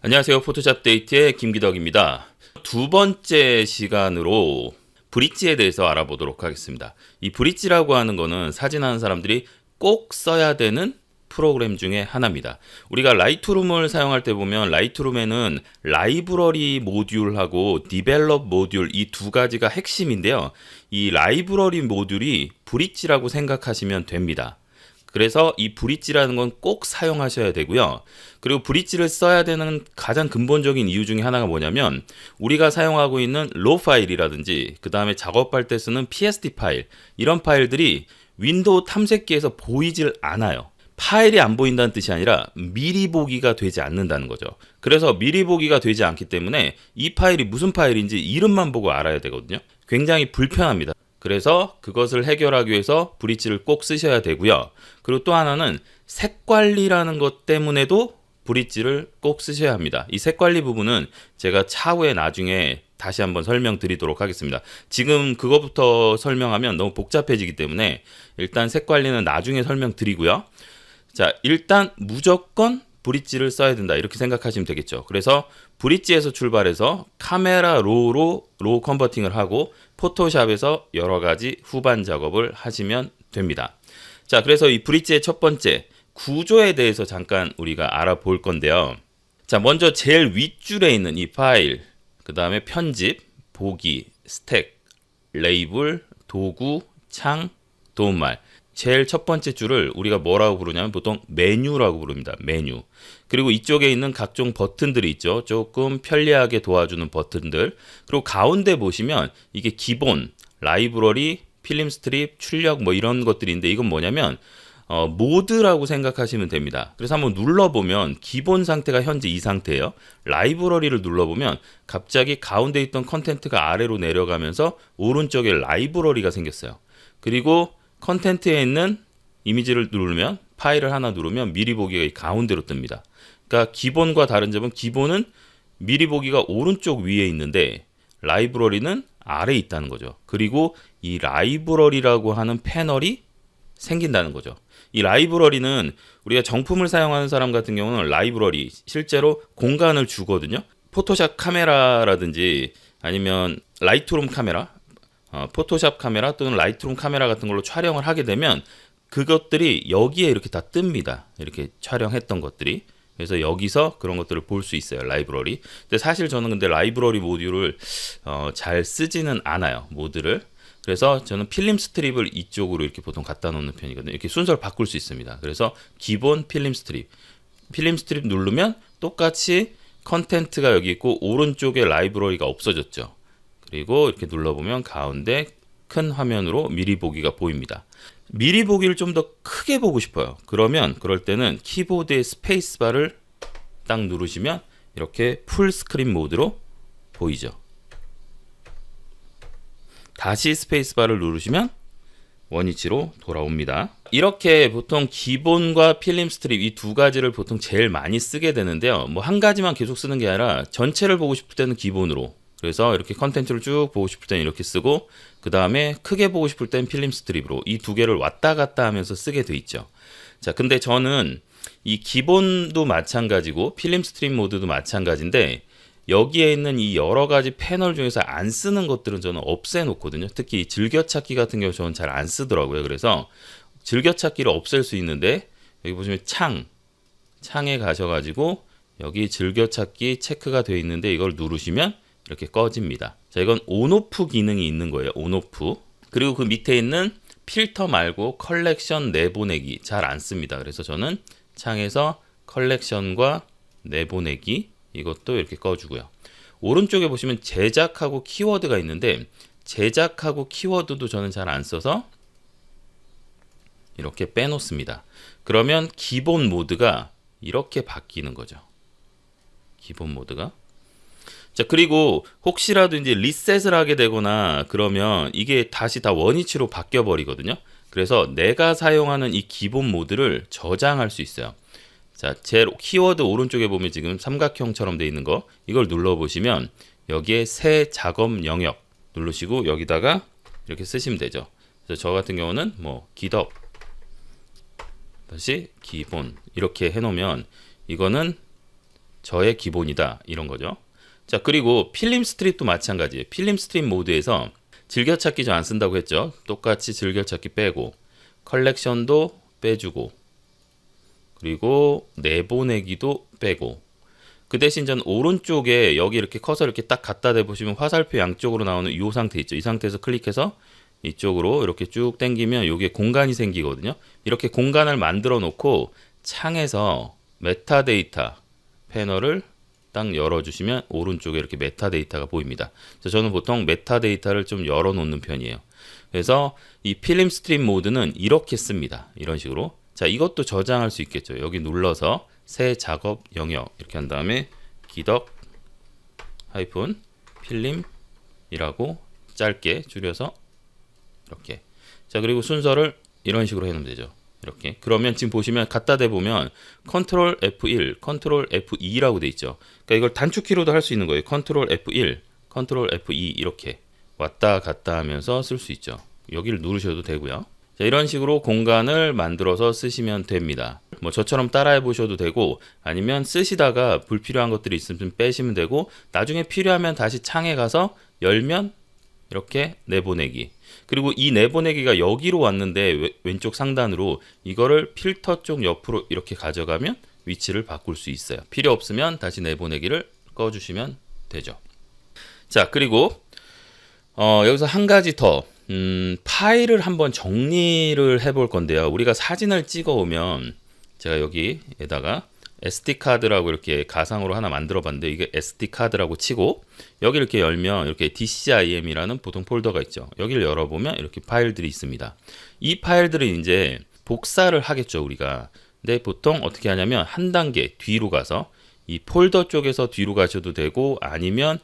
안녕하세요. 포토샵 데이트의 김기덕입니다. 두 번째 시간으로 브릿지에 대해서 알아보도록 하겠습니다. 이 브릿지라고 하는 거는 사진하는 사람들이 꼭 써야 되는 프로그램 중에 하나입니다. 우리가 라이트룸을 사용할 때 보면 라이트룸에는 라이브러리 모듈하고 디벨롭 모듈 이 두 가지가 핵심인데요. 이 라이브러리 모듈이 브릿지라고 생각하시면 됩니다. 그래서 이 브릿지라는 건 꼭 사용하셔야 되고요. 그리고 브릿지를 써야 되는 가장 근본적인 이유 중에 하나가 뭐냐면 우리가 사용하고 있는 로 파일이라든지 그 다음에 작업할 때 쓰는 PSD 파일 이런 파일들이 윈도우 탐색기에서 보이질 않아요. 파일이 안 보인다는 뜻이 아니라 미리 보기가 되지 않는다는 거죠. 그래서 미리 보기가 되지 않기 때문에 이 파일이 무슨 파일인지 이름만 보고 알아야 되거든요. 굉장히 불편합니다. 그래서 그것을 해결하기 위해서 브릿지를 꼭 쓰셔야 되고요. 그리고 또 하나는 색 관리라는 것 때문에도 브릿지를 꼭 쓰셔야 합니다. 이 색 관리 부분은 제가 차후에 나중에 다시 한번 설명드리도록 하겠습니다. 지금 그거부터 설명하면 너무 복잡해지기 때문에 일단 색 관리는 나중에 설명드리고요. 자, 일단 무조건 브릿지를 써야 된다 이렇게 생각하시면 되겠죠. 그래서 브릿지에서 출발해서 카메라 로우로 로우 컨버팅을 하고 포토샵에서 여러 가지 후반 작업을 하시면 됩니다. 자, 그래서 이 브릿지의 첫 번째 구조에 대해서 잠깐 우리가 알아볼 건데요. 자, 먼저 제일 윗줄에 있는 이 파일, 그 다음에 편집, 보기, 스택, 레이블, 도구, 창, 도움말. 제일 첫 번째 줄을 우리가 뭐라고 부르냐면 보통 메뉴라고 부릅니다. 메뉴. 그리고 이쪽에 있는 각종 버튼들이 있죠. 조금 편리하게 도와주는 버튼들. 그리고 가운데 보시면 이게 기본, 라이브러리, 필름 스트립, 출력 뭐 이런 것들인데 이건 뭐냐면 모드라고 생각하시면 됩니다. 그래서 한번 눌러보면 기본 상태가 현재 이 상태예요. 라이브러리를 눌러보면 갑자기 가운데 있던 컨텐트가 아래로 내려가면서 오른쪽에 라이브러리가 생겼어요. 그리고 컨텐트에 있는 이미지를 누르면 파일을 하나 누르면 미리 보기가 이 가운데로 뜹니다. 그러니까 기본과 다른 점은 기본은 미리 보기가 오른쪽 위에 있는데 라이브러리는 아래에 있다는 거죠. 그리고 이 라이브러리라고 하는 패널이 생긴다는 거죠. 이 라이브러리는 우리가 정품을 사용하는 사람 같은 경우는 라이브러리 실제로 공간을 주거든요. 포토샵 카메라라든지 아니면 라이트룸 카메라 포토샵 카메라 또는 라이트룸 카메라 같은 걸로 촬영을 하게 되면 그것들이 여기에 이렇게 다 뜹니다. 이렇게 촬영했던 것들이. 그래서 여기서 그런 것들을 볼 수 있어요. 라이브러리. 근데 사실 저는 근데 라이브러리 모듈을 잘 쓰지는 않아요. 모드를. 그래서 저는 필름 스트립을 이쪽으로 이렇게 보통 갖다 놓는 편이거든요. 이렇게 순서를 바꿀 수 있습니다. 그래서 기본 필름 스트립. 필름 스트립 누르면 똑같이 컨텐트가 여기 있고 오른쪽에 라이브러리가 없어졌죠. 그리고 이렇게 눌러보면 가운데 큰 화면으로 미리 보기가 보입니다. 미리 보기를 좀 더 크게 보고 싶어요. 그러면 그럴 때는 키보드의 스페이스바를 딱 누르시면 이렇게 풀 스크린 모드로 보이죠. 다시 스페이스바를 누르시면 원위치로 돌아옵니다. 이렇게 보통 기본과 필름 스트립 이 두 가지를 보통 제일 많이 쓰게 되는데요. 뭐 한 가지만 계속 쓰는 게 아니라 전체를 보고 싶을 때는 기본으로 그래서 이렇게 컨텐츠를 쭉 보고 싶을 때는 이렇게 쓰고 그 다음에 크게 보고 싶을 때는 필름 스트립으로 이 두 개를 왔다 갔다 하면서 쓰게 돼 있죠. 자, 근데 저는 이 기본도 마찬가지고 필름 스트립 모드도 마찬가지인데 여기에 있는 이 여러 가지 패널 중에서 안 쓰는 것들은 저는 없애 놓거든요. 특히 즐겨찾기 같은 경우 저는 잘 안 쓰더라고요. 그래서 즐겨찾기를 없앨 수 있는데 여기 보시면 창에 가셔가지고 여기 즐겨찾기 체크가 되어 있는데 이걸 누르시면 이렇게 꺼집니다. 자, 이건 온오프 기능이 있는 거예요. 온오프. 그리고 그 밑에 있는 필터 말고 컬렉션 내보내기 잘 안 씁니다. 그래서 저는 창에서 컬렉션과 내보내기 이것도 이렇게 꺼주고요. 오른쪽에 보시면 제작하고 키워드가 있는데 제작하고 키워드도 저는 잘 안 써서 이렇게 빼놓습니다. 그러면 기본 모드가 이렇게 바뀌는 거죠. 기본 모드가. 자, 그리고 혹시라도 이제 리셋을 하게 되거나 그러면 이게 다시 다 원위치로 바뀌어 버리거든요. 그래서 내가 사용하는 이 기본 모드를 저장할 수 있어요. 자, 제 키워드 오른쪽에 보면 지금 삼각형처럼 되어 있는 거 이걸 눌러보시면 여기에 새 작업 영역 누르시고 여기다가 이렇게 쓰시면 되죠. 그래서 저 같은 경우는 뭐 기덕 다시 기본 이렇게 해놓으면 이거는 저의 기본이다 이런 거죠. 자, 그리고 필름 스트립도 마찬가지예요. 필름 스트립 모드에서 즐겨찾기 저 안 쓴다고 했죠. 똑같이 즐겨찾기 빼고 컬렉션도 빼주고 그리고 내보내기도 빼고 그 대신 전 오른쪽에 여기 이렇게 커서 이렇게 딱 갖다 대보시면 화살표 양쪽으로 나오는 이 상태 있죠. 이 상태에서 클릭해서 이쪽으로 이렇게 쭉 당기면 여기에 공간이 생기거든요. 이렇게 공간을 만들어 놓고 창에서 메타데이터 패널을 딱 열어주시면 오른쪽에 이렇게 메타데이터가 보입니다. 저는 보통 메타데이터를 좀 열어놓는 편이에요. 그래서 이 필름 스트립 모드는 이렇게 씁니다. 이런 식으로. 자, 이것도 저장할 수 있겠죠. 여기 눌러서 새 작업 영역 이렇게 한 다음에 기덕 하이픈 필름이라고 짧게 줄여서 이렇게. 자, 그리고 순서를 이런 식으로 해놓으면 되죠. 이렇게. 그러면 지금 보시면 갖다 대보면 컨트롤 F1, 컨트롤 F2라고 돼 있죠. 그러니까 이걸 단축키로도 할 수 있는 거예요. 컨트롤 F1, 컨트롤 F2 이렇게 왔다 갔다 하면서 쓸 수 있죠. 여기를 누르셔도 되고요. 자, 이런 식으로 공간을 만들어서 쓰시면 됩니다. 뭐 저처럼 따라해 보셔도 되고 아니면 쓰시다가 불필요한 것들이 있으면 빼시면 되고 나중에 필요하면 다시 창에 가서 열면 이렇게 내보내기. 그리고 이 내보내기가 여기로 왔는데 왼쪽 상단으로 이거를 필터 쪽 옆으로 이렇게 가져가면 위치를 바꿀 수 있어요. 필요 없으면 다시 내보내기를 꺼주시면 되죠. 자, 그리고 여기서 한 가지 더 파일을 한번 정리를 해볼 건데요. 우리가 사진을 찍어 오면 제가 여기에다가 SD카드라고 이렇게 가상으로 하나 만들어 봤는데 이게 SD카드라고 치고 여기 이렇게 열면 이렇게 DCIM이라는 보통 폴더가 있죠. 여기를 열어보면 이렇게 파일들이 있습니다. 이 파일들은 이제 복사를 하겠죠, 우리가. 근데 보통 어떻게 하냐면 한 단계 뒤로 가서 이 폴더 쪽에서 뒤로 가셔도 되고 아니면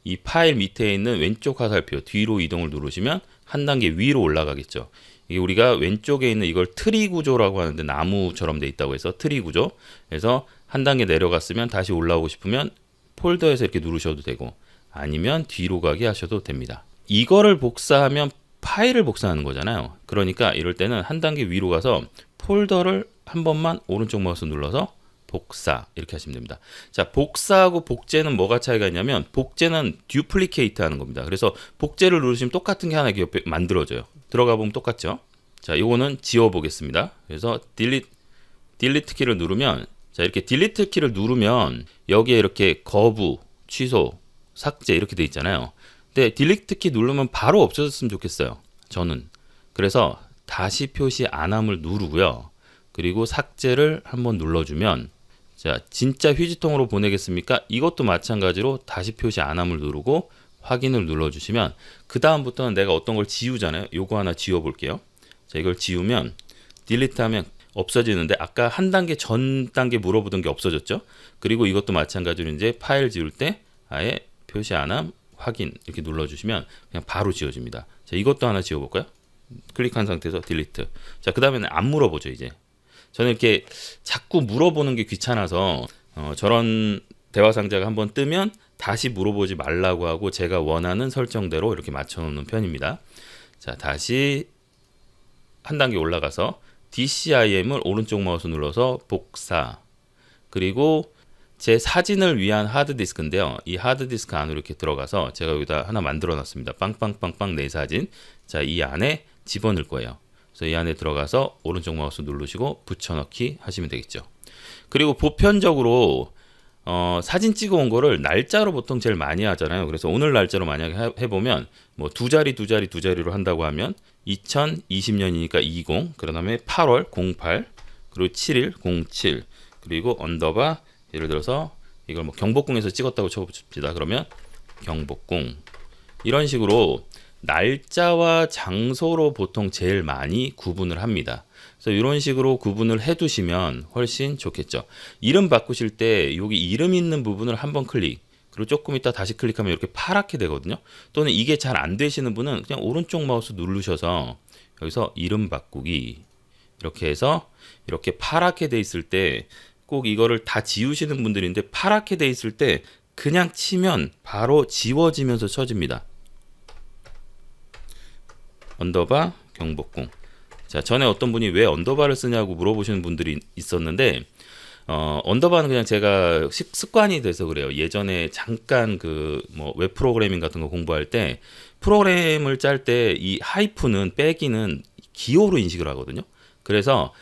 이 파일 밑에 있는 왼쪽 화살표 뒤로 이동을 누르시면 한 단계 위로 올라가겠죠. 이게 우리가 왼쪽에 있는 이걸 트리 구조라고 하는데 나무처럼 돼 있다고 해서 트리 구조. 그래서 한 단계 내려갔으면 다시 올라오고 싶으면 폴더에서 이렇게 누르셔도 되고 아니면 뒤로 가게 하셔도 됩니다. 이거를 복사하면 파일을 복사하는 거잖아요. 그러니까 이럴 때는 한 단계 위로 가서 폴더를 한 번만 오른쪽 마우스 눌러서 복사 이렇게 하시면 됩니다. 자, 복사하고 복제는 뭐가 차이가 있냐면 복제는 듀플리케이트 하는 겁니다. 그래서 복제를 누르시면 똑같은 게 하나 옆에 만들어져요. 들어가 보면 똑같죠. 자, 이거는 지워 보겠습니다. 그래서 딜리트 키를 누르면 자, 이렇게 딜리트 키를 누르면 여기에 이렇게 거부, 취소, 삭제 이렇게 돼 있잖아요. 근데 딜리트 키 누르면 바로 없어졌으면 좋겠어요. 저는. 그래서 다시 표시 안함을 누르고요. 그리고 삭제를 한번 눌러주면 자, 진짜 휴지통으로 보내겠습니까? 이것도 마찬가지로 다시 표시 안함을 누르고 확인을 눌러주시면 그 다음부터는 내가 어떤 걸 지우잖아요. 요거 하나 지워볼게요. 자, 이걸 지우면 딜리트하면 없어지는데 아까 한 단계 전 단계 물어보던 게 없어졌죠. 그리고 이것도 마찬가지로 이제 파일 지울 때 아예 표시 안함 확인 이렇게 눌러주시면 그냥 바로 지워집니다. 자, 이것도 하나 지워볼까요? 클릭한 상태에서 딜리트. 자, 그 다음에는 안 물어보죠. 이제 저는 이렇게 자꾸 물어보는 게 귀찮아서 저런 대화 상자가 한번 뜨면 다시 물어보지 말라고 하고 제가 원하는 설정대로 이렇게 맞춰놓는 편입니다. 자, 다시 한 단계 올라가서 DCIM을 오른쪽 마우스 눌러서 복사. 그리고 제 사진을 위한 하드디스크인데요. 이 하드디스크 안으로 이렇게 들어가서 제가 여기다 하나 만들어 놨습니다. 빵빵빵빵 내 사진. 자, 이 안에 집어넣을 거예요. 그래서 이 안에 들어가서 오른쪽 마우스 누르시고 붙여넣기 하시면 되겠죠. 그리고 보편적으로 사진 찍어 온 거를 날짜로 보통 제일 많이 하잖아요. 그래서 오늘 날짜로 만약에 해보면 뭐 두 자리로 한다고 하면 2020년이니까 20, 그 다음에 8월 08, 그리고 7일 07, 그리고 언더바 예를 들어서 이걸 뭐 경복궁에서 찍었다고 쳐봅시다. 그러면 경복궁 이런 식으로 날짜와 장소로 보통 제일 많이 구분을 합니다. 그래서 이런 식으로 구분을 해두시면 훨씬 좋겠죠. 이름 바꾸실 때 여기 이름 있는 부분을 한번 클릭, 그리고 조금 있다 다시 클릭하면 이렇게 파랗게 되거든요. 또는 이게 잘 안 되시는 분은 그냥 오른쪽 마우스 누르셔서 여기서 이름 바꾸기 이렇게 해서 이렇게 파랗게 돼 있을 때 꼭 이거를 다 지우시는 분들인데 파랗게 돼 있을 때 그냥 치면 바로 지워지면서 쳐집니다. 언더바 경복궁. 자, 전에 어떤 분이 왜 언더바를 쓰냐고 물어보시는 분들이 있었는데 언더바는 그냥 제가 습관이 돼서 그래요. 예전에 잠깐 그 뭐 웹 프로그래밍 같은 거 공부할 때 프로그램을 짤 때 이 하이픈은 빼기는 기호로 인식을 하거든요. 그래서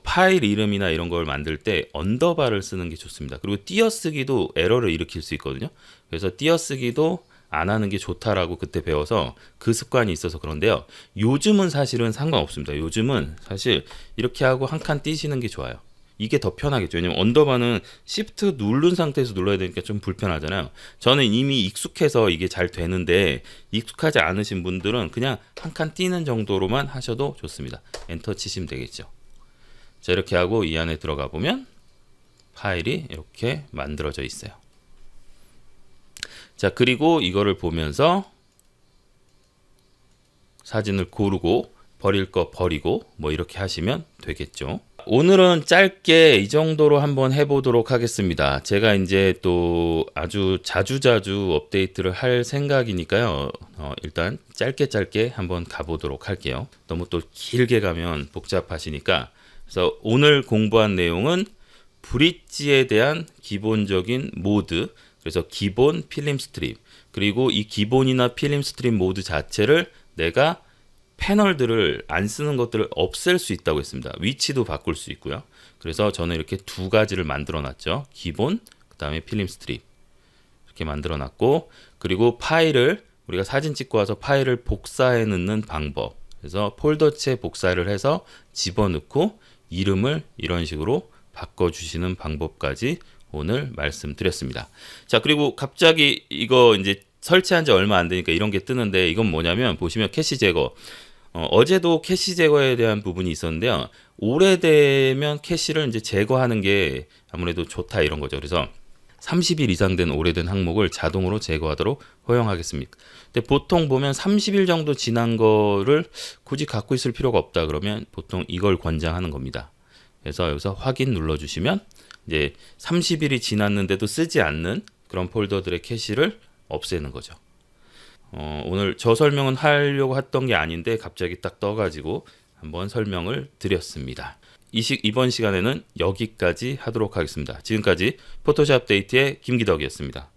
파일 이름이나 이런 걸 만들 때 언더바를 쓰는 게 좋습니다. 그리고 띄어쓰기도 에러를 일으킬 수 있거든요. 그래서 띄어쓰기도 안 하는 게 좋다라고 그때 배워서 그 습관이 있어서 그런데요. 요즘은 사실은 상관없습니다. 요즘은 사실 이렇게 하고 한 칸 띄시는 게 좋아요. 이게 더 편하겠죠. 왜냐면 언더바는 시프트 누른 상태에서 눌러야 되니까 좀 불편하잖아요. 저는 이미 익숙해서 이게 잘 되는데 익숙하지 않으신 분들은 그냥 한 칸 띄는 정도로만 하셔도 좋습니다. 엔터 치시면 되겠죠. 자, 이렇게 하고 이 안에 들어가 보면 파일이 이렇게 만들어져 있어요. 자, 그리고 이거를 보면서 사진을 고르고 버릴 거 버리고 뭐 이렇게 하시면 되겠죠. 오늘은 짧게 이 정도로 한번 해보도록 하겠습니다. 제가 이제 또 아주 자주자주 업데이트를 할 생각이니까요. 일단 짧게 한번 가보도록 할게요. 너무 또 길게 가면 복잡하시니까. 그래서 오늘 공부한 내용은 브릿지에 대한 기본적인 모드, 그래서 기본 필름 스트립, 그리고 이 기본이나 필름 스트립 모드 자체를 내가 패널들을 안 쓰는 것들을 없앨 수 있다고 했습니다. 위치도 바꿀 수 있고요. 그래서 저는 이렇게 두 가지를 만들어 놨죠. 기본, 그 다음에 필름 스트립 이렇게 만들어 놨고, 그리고 파일을 우리가 사진 찍고 와서 파일을 복사해 넣는 방법, 그래서 폴더체 복사를 해서 집어넣고 이름을 이런 식으로 바꿔주시는 방법까지 오늘 말씀드렸습니다. 자, 그리고 갑자기 이거 이제 설치한 지 얼마 안 되니까 이런 게 뜨는데, 이건 뭐냐면 보시면 캐시 제거. 어제도 캐시 제거에 대한 부분이 있었는데요. 오래되면 캐시를 이제 제거하는 게 아무래도 좋다 이런 거죠. 그래서 30일 이상 된 오래된 항목을 자동으로 제거하도록 허용하겠습니다. 근데 보통 보면 30일 정도 지난 거를 굳이 갖고 있을 필요가 없다 그러면 보통 이걸 권장하는 겁니다. 그래서 여기서 확인 눌러주시면 이제 30일이 지났는데도 쓰지 않는 그런 폴더들의 캐시를 없애는 거죠. 오늘 저 설명은 하려고 했던 게 아닌데 갑자기 딱 떠가지고 한번 설명을 드렸습니다. 이번 시간에는 여기까지 하도록 하겠습니다. 지금까지 포토샵 데이트의 김기덕이었습니다.